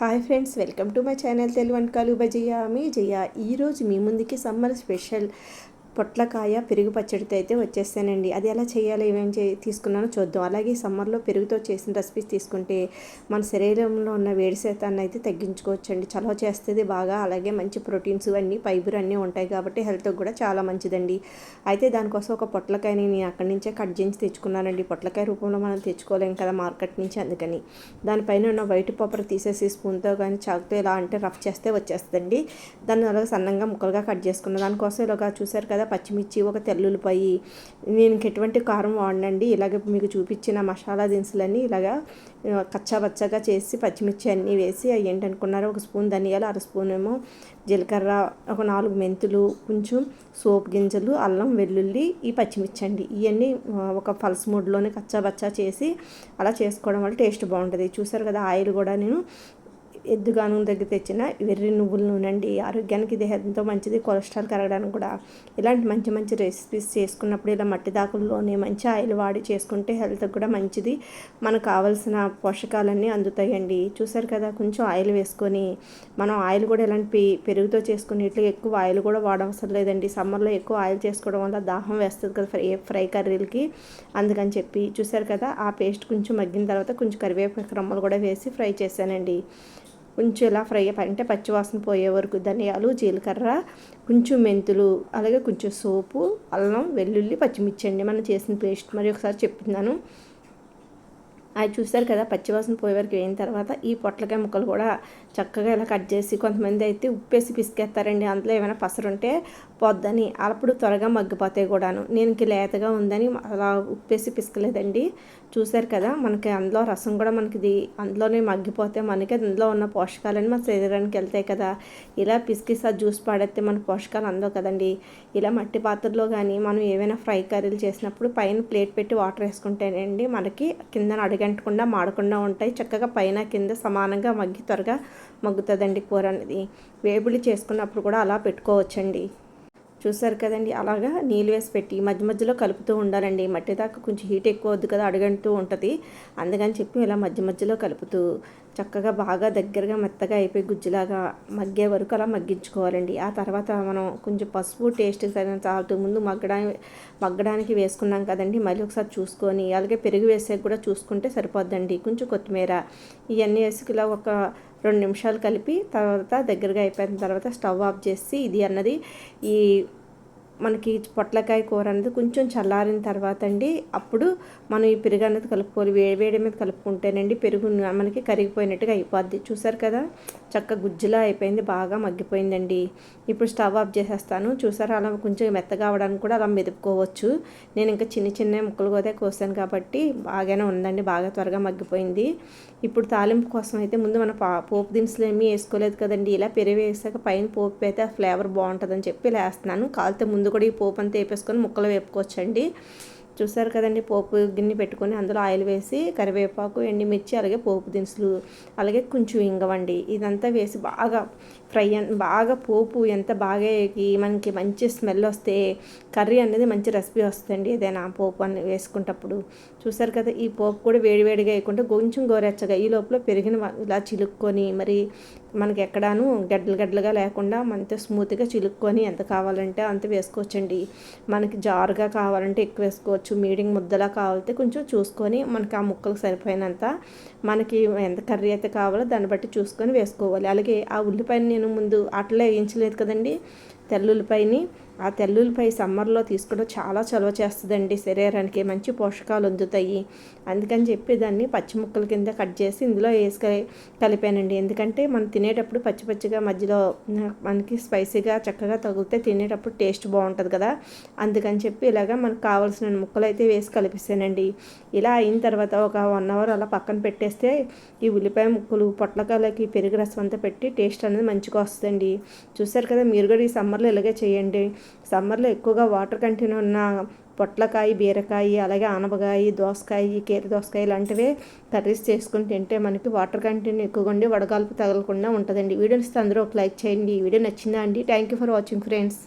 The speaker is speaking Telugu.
Hi friends, welcome to my channel Telugu వంటకాలు బై జయ. మీ జయ ఈరోజు మీ ముందుకి సమ్మర్ స్పెషల్ పొట్లకాయ పెరుగు పచ్చడితో అయితే వచ్చేసానండి. అది ఎలా చేయాలో తీసుకున్నానో చూద్దాం. అలాగే సమ్మర్లో పెరుగుతో చేసిన రెసిపీస్ తీసుకుంటే మన శరీరంలో ఉన్న వేడి శాతాన్ని అయితే తగ్గించుకోవచ్చండి. చలవ చేస్తుంది బాగా. అలాగే మంచి ప్రోటీన్స్ అన్నీ ఫైబర్ అన్నీ ఉంటాయి కాబట్టి హెల్త్కి కూడా చాలా మంచిదండి. అయితే దానికోసం ఒక పొట్లకాయని నేను అక్కడి నుంచే కట్ చేసి తెచ్చుకున్నానండి. పొట్లకాయ రూపంలో మనం తెచ్చుకోలేం కదా మార్కెట్ నుంచి, అందుకని దానిపైన ఉన్న వైట్ పేపర్ తీసేసి స్పూన్తో కానీ చాకుతో ఇలా అంటే రఫ్ చేస్తే వచ్చేస్తుందండి. దాన్ని అలాగే సన్నంగా ముక్కలుగా కట్ చేసుకున్న దానికోసం ఇలాగా చూసారు కదా, పచ్చిమిర్చి, ఒక తెల్లుల్లిపాయి. నేను ఎటువంటి కారం వాడినండి. ఇలాగ మీకు చూపించిన మసాలా దినుసులన్నీ ఇలాగా కచ్చాబచ్చాగా చేసి పచ్చిమిర్చి అన్నీ వేసి అవి ఏంటనుకున్నారు, ఒక స్పూన్ ధనియాలు, అర స్పూన్ ఏమో జీలకర్ర, ఒక 4 మెంతులు, కొంచెం సోపు గింజలు, అల్లం, వెల్లుల్లి, ఈ పచ్చిమిర్చి అండి. ఇవన్నీ ఒక పల్స్ మూడ్లోనే కచ్చాబచ్చా చేసి అలా చేసుకోవడం వల్ల టేస్ట్ బాగుంటుంది. చూసారు కదా, ఆయిల్ కూడా నేను ఎద్దుగా నూనె దగ్గర తెచ్చిన వెర్రి నువ్వుల నూనె అండి. ఆరోగ్యానికి ఇది ఎంతో మంచిది, కొలెస్ట్రాల్ కరగడానికి కూడా. ఇలాంటి మంచి మంచి రెసిపీస్ చేసుకున్నప్పుడు ఇలా మట్టి దాకుల్లోనే మంచి ఆయిల్ వాడి చేసుకుంటే హెల్త్కి కూడా మంచిది. మనకు కావాల్సిన పోషకాలన్నీ అందుతాయండి. చూసారు కదా, కొంచెం ఆయిల్ వేసుకొని మనం ఆయిల్ కూడా ఇలాంటి పెరుగుతో చేసుకుని ఇట్లా ఎక్కువ ఆయిల్ కూడా వాడవసరం లేదండి. సమ్మర్లో ఎక్కువ ఆయిల్ చేసుకోవడం వల్ల దాహం వేస్తుంది కదా ఫ్రై కర్రీలకి, అందుకని చెప్పి. చూసారు కదా, ఆ పేస్ట్ కొంచెం మగ్గిన తర్వాత కొంచెం కరివేపాకు రమ్మలు కూడా వేసి ఫ్రై చేశానండి. కొంచెం ఇలా ఫ్రై అంటే పచ్చివాసన పోయే వరకు ధనియాలు, జీలకర్ర, కొంచెం మెంతులు, అలాగే కొంచెం సోపు, అల్లం, వెల్లుల్లి, పచ్చిమిర్చి అండి మనం చేసిన పేస్ట్. మరి ఒకసారి చెప్తున్నాను. అది చూసారు కదా, పచ్చివాసన పోయే వరకు అయిన తర్వాత ఈ పొట్లకాయ ముక్కలు కూడా చక్కగా ఇలా కట్ చేసి, కొంతమంది అయితే ఉప్పేసి పిసికేస్తారండి. అందులో ఏమైనా పసరుంటే పోద్దని, అప్పుడు త్వరగా మగ్గిపోతాయి కూడాను. నేను ఇంక లేతగా ఉందని అలా ఉప్పేసి పిసకలేదండి. చూసారు కదా, మనకి అందులో రసం కూడా మనకి అందులోనే మగ్గిపోతే మనకి అందులో ఉన్న పోషకాలన్నీ మన శరీరానికి వెళ్తాయి కదా. ఇలా పిసికిసా జ్యూస్ పాడేస్తే మన పోషకాలు అందవు కదండి. ఇలా మట్టి పాత్రలో కానీ మనం ఏవైనా ఫ్రై కర్రీలు చేసినప్పుడు పైన ప్లేట్ పెట్టి వాటర్ వేసుకుంటేనండి మనకి కింద అడుగంటకుండా మాడకుండా ఉంటాయి. చక్కగా పైన కింద సమానంగా మగ్గి త్వరగా మగ్గుతుందండి కూర అనేది. వేపుడు చేసుకున్నప్పుడు కూడా అలా పెట్టుకోవచ్చండి. చూసారు కదండి, అలాగా నీళ్ళు వేసి పెట్టి మధ్య మధ్యలో కలుపుతూ ఉండాలండి. మట్టి దాకా కొంచెం హీట్ ఎక్కువ వద్దు కదా, అడుగంటూ ఉంటుంది. అందుకని చెప్పి ఇలా మధ్య మధ్యలో కలుపుతూ చక్కగా బాగా దగ్గరగా మెత్తగా అయిపోయి గుజ్జులాగా మగ్గే వరకు అలా మగ్గించుకోవాలండి. ఆ తర్వాత మనం కొంచెం పసుపు, టేస్ట్ సాల్ట్ ముందు మగ్గడానికి వేసుకున్నాం కదండి, మళ్ళీ ఒకసారి చూసుకొని అలాగే పెరుగు వేసే కూడా చూసుకుంటే సరిపోద్దండి. కొంచెం కొత్తిమీర ఇవన్నీ వేసి ఇలా ఒక 2 నిమిషాలు కలిపి తర్వాత దగ్గరగా అయిపోయిన తర్వాత స్టవ్ ఆఫ్ చేసి ఇది అన్నది ఈ మనకి పొట్లకాయ కూర అనేది కొంచెం చల్లారిన తర్వాత అండి అప్పుడు మనం ఈ పెరుగు అనేది కలుపుకోవాలి. వేడి మీద కలుపుకుంటేనండి పెరుగు మనకి కరిగిపోయినట్టుగా అయిపోద్ది. చూసారు కదా, చక్క గుజ్జులా అయిపోయింది, బాగా మగ్గిపోయిందండి. ఇప్పుడు స్టవ్ ఆఫ్ చేసేస్తాను. చూసారా, అలా కొంచెం మెత్తగా అవడానికి కూడా అలా మెదుపుకోవచ్చు. నేను ఇంకా చిన్న చిన్న ముక్కలు కూడా కోసాను కాబట్టి బాగానే ఉందండి, బాగా త్వరగా మగ్గిపోయింది. ఇప్పుడు తాలింపు కోసం అయితే ముందు మన పోపు దినుసులు ఏమీ వేసుకోలేదు కదండి. ఇలా పెరుగు వేసాక పైన పోపు అయితే ఆ ఫ్లేవర్ బాగుంటుందని చెప్పి ఇలా వేస్తున్నాను. కాలితే ముందు కూడా ఈ పోపు అంతా వేపేసుకొని ముక్కలు వేపుకోవచ్చండి. చూసారు కదండి, పోపు గిన్నె పెట్టుకొని అందులో ఆయిల్ వేసి కరివేపాకు, ఎండుమిర్చి, అలాగే పోపు దినుసులు, అలాగే కొంచెం ఇంగవండి ఇదంతా వేసి బాగా బాగా పోపు ఎంత బాగా మనకి మంచి స్మెల్ వస్తే కర్రీ అనేది మంచి రెసిపీ వస్తుందండి. ఏదైనా పోపు అని వేసుకుంటప్పుడు. చూసారు కదా, ఈ పోపు కూడా వేడివేడిగా వేయకుండా కొంచెం గోరెచ్చగా ఈ లోపల పెరిగిన ఇలా చిలుక్కొని మరి మనకి ఎక్కడాను గడ్డలుగా లేకుండా మంచి స్మూత్గా చిలుక్కొని ఎంత కావాలంటే అంత వేసుకోవచ్చండి. మనకి జారుగా కావాలంటే ఎక్కువ వేసుకోవచ్చు, మీడియం ముద్దలా కావాలంటే కొంచెం చూసుకొని మనకి ఆ ముక్కలకు సరిపోయినంత మనకి ఎంత కర్రీ అయితే కావాలో దాన్ని బట్టి చూసుకొని వేసుకోవాలి. అలాగే ఆ ఉల్లిపాయని నేను ముందు అట్లా వేయించలేదు కదండి, తెల్లుల్లిపాయని. ఆ తెల్లుల్లిపాయ సమ్మర్లో తీసుకోవడం చాలా చలవ చేస్తుందండి, శరీరానికి మంచి పోషకాలు అందుతాయి. అందుకని చెప్పి దాన్ని పచ్చి ముక్కల కింద కట్ చేసి ఇందులో వేసి కలిపానండి. ఎందుకంటే మనం తినేటప్పుడు పచ్చిగా మధ్యలో మనకి స్పైసీగా చక్కగా తగిలితే తినేటప్పుడు టేస్ట్ బాగుంటుంది కదా. అందుకని చెప్పి ఇలాగా మనకు కావాల్సిన ముక్కలు అయితే వేసి కలిపిస్తానండి. ఇలా అయిన తర్వాత ఒక 1 అవర్ అలా పక్కన పెట్టేస్తే ఈ ఉల్లిపాయ ముక్కలు పొట్లకాయలకి పెరుగు రసం అంతా పెట్టి టేస్ట్ అనేది మంచిగా వస్తుందండి. చూసారు కదా, మీరు కూడా ఈ సమ్మర్లో ఇలాగే చేయండి. సమ్మర్లో ఎక్కువగా వాటర్ కంటెంట్ ఉన్న పొట్లకాయ, బీరకాయ, అలాగే ఆనపకాయ, దోసకాయ, కీర దోసకాయ ఇలాంటివే కర్రీస్ చేసుకుని తింటే మనకి వాటర్ కంటెంట్ ఎక్కువగా ఉండి వడగాల్పు తగలకుండా ఉంటుందండి. వీడియోని ఇస్తే అందరూ ఒక లైక్ చేయండి. ఈ వీడియో నచ్చిందా అండి? Thank you for watching friends.